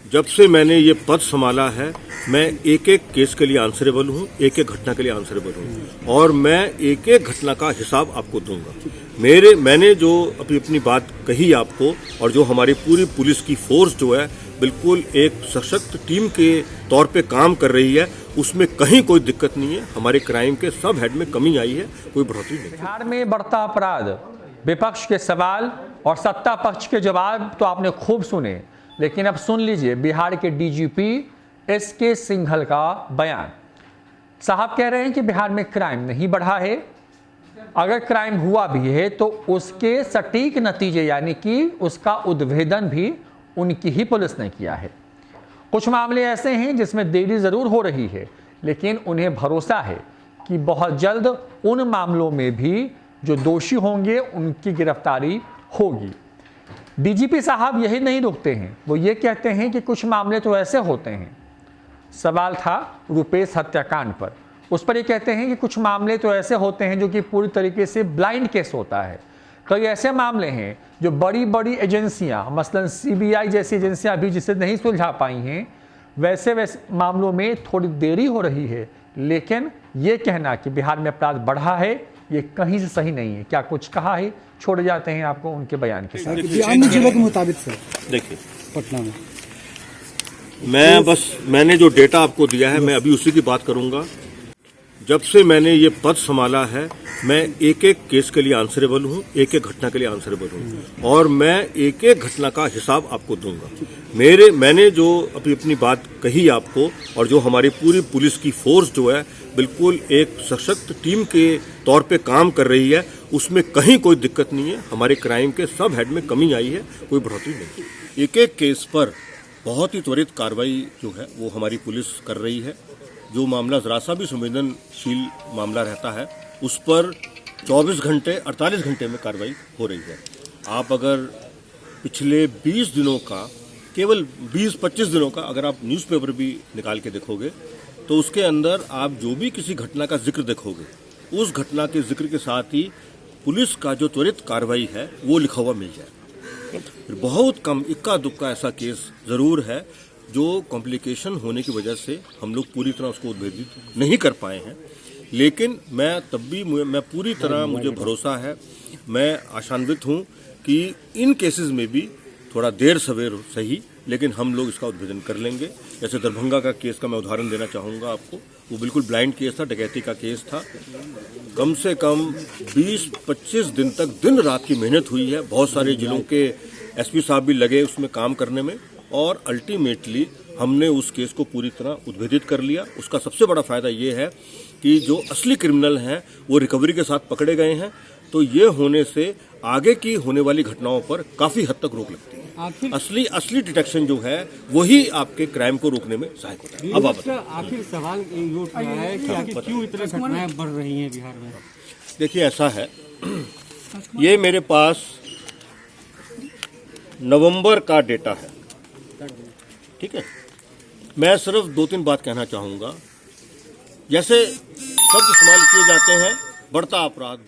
जब से मैंने ये पद संभाला है, मैं एक एक केस के लिए आंसरेबल हूँ, एक एक घटना के लिए आंसरेबल हूँ और मैं एक एक घटना का हिसाब आपको दूंगा। मैंने जो अभी अपनी बात कही आपको और जो हमारी पूरी पुलिस की फोर्स जो है बिल्कुल एक सशक्त टीम के तौर पे काम कर रही है, उसमें कहीं कोई दिक्कत नहीं है। हमारे क्राइम के सब हेड में कमी आई है, कोई बढ़ोतरी नहीं। बिहार में बढ़ता अपराध, विपक्ष के सवाल और सत्ता पक्ष के जवाब तो आपने खूब सुने, लेकिन अब सुन लीजिए बिहार के डीजीपी एसके सिंघल का बयान। साहब कह रहे हैं कि बिहार में क्राइम नहीं बढ़ा है, अगर क्राइम हुआ भी है तो उसके सटीक नतीजे यानी कि उसका उद्भेदन भी उनकी ही पुलिस ने किया है। कुछ मामले ऐसे हैं जिसमें देरी जरूर हो रही है, लेकिन उन्हें भरोसा है कि बहुत जल्द उन मामलों में भी जो दोषी होंगे उनकी गिरफ्तारी होगी। डीजीपी साहब यही नहीं रुकते हैं, वो ये कहते हैं कि कुछ मामले तो ऐसे होते हैं। सवाल था रुपेश हत्याकांड पर, उस पर ये कहते हैं कि कुछ मामले तो ऐसे होते हैं जो कि पूरी तरीके से ब्लाइंड केस होता है। कई ऐसे मामले हैं जो बड़ी बड़ी एजेंसियां, मसलन सीबीआई जैसी एजेंसियां भी जिसे नहीं सुलझा पाई हैं, वैसे मामलों में थोड़ी देरी हो रही है। लेकिन ये कहना कि बिहार में अपराध बढ़ा है, ये कहीं से सही नहीं है। क्या कुछ कहा है, छोड़ जाते हैं आपको उनके बयान के साथ। अन्य जिलों के मुताबिक सर देखिए, पटना में मैंने जो डेटा आपको दिया है, मैं अभी उसी की बात करूंगा। जब से मैंने ये पद संभाला है, मैं एक एक केस के लिए आंसरेबल हूँ, एक एक घटना के लिए आंसरेबल हूँ और मैं एक एक घटना का हिसाब आपको दूंगा। मैंने जो अभी अपनी बात कही आपको और जो हमारी पूरी पुलिस की फोर्स जो है बिल्कुल एक सशक्त टीम के तौर पे काम कर रही है, उसमें कहीं कोई दिक्कत नहीं है। हमारे क्राइम के सब हेड में कमी आई है, कोई बढ़ोतरी नहीं। एक एक केस पर बहुत ही त्वरित कार्रवाई जो है वो हमारी पुलिस कर रही है। जो मामला जरा सा भी संवेदनशील मामला रहता है उस पर 24 घंटे 48 घंटे में कार्रवाई हो रही है। आप अगर पिछले 20 दिनों का, केवल 20-25 दिनों का अगर आप न्यूज़पेपर भी निकाल के देखोगे तो उसके अंदर आप जो भी किसी घटना का जिक्र देखोगे, उस घटना के जिक्र के साथ ही पुलिस का जो त्वरित कार्रवाई है वो लिखा हुआ मिल जाए। बहुत कम इक्का दुक्का ऐसा केस जरूर है जो कॉम्प्लिकेशन होने की वजह से हम लोग पूरी तरह उसको उद्भेदित नहीं कर पाए हैं, लेकिन मैं पूरी तरह, मुझे भरोसा है, मैं आशान्वित हूं कि इन केसेस में भी थोड़ा देर सवेर सही, लेकिन हम लोग इसका उद्भेदन कर लेंगे। जैसे दरभंगा का केस का मैं उदाहरण देना चाहूंगा आपको। वो बिल्कुल ब्लाइंड केस था, डकैती का केस था। कम से कम 20-25 दिन तक दिन रात की मेहनत हुई है। बहुत सारे जिलों के एसपी साहब भी लगे उसमें काम करने में और अल्टीमेटली हमने उस केस को पूरी तरह उद्भेदित कर लिया। उसका सबसे बड़ा फायदा ये है कि जो असली क्रिमिनल हैं वो रिकवरी के साथ पकड़े गए हैं, तो ये होने से आगे की होने वाली घटनाओं पर काफी हद तक रोक लगती है। असली डिटेक्शन जो है वही आपके क्राइम को रोकने में सहायक होता है। अब आप आखिर सवाल ये उठ रहा है कि आखिर क्यों इतनी घटनाएं बढ़ रही हैं बिहार में? देखिए, ऐसा है, ये मेरे पास नवंबर का डेटा है, ठीक है। मैं सिर्फ 2-3 बात कहना चाहूंगा। जैसे शब्द इस्तेमाल किए जाते हैं, बढ़ता अपराध।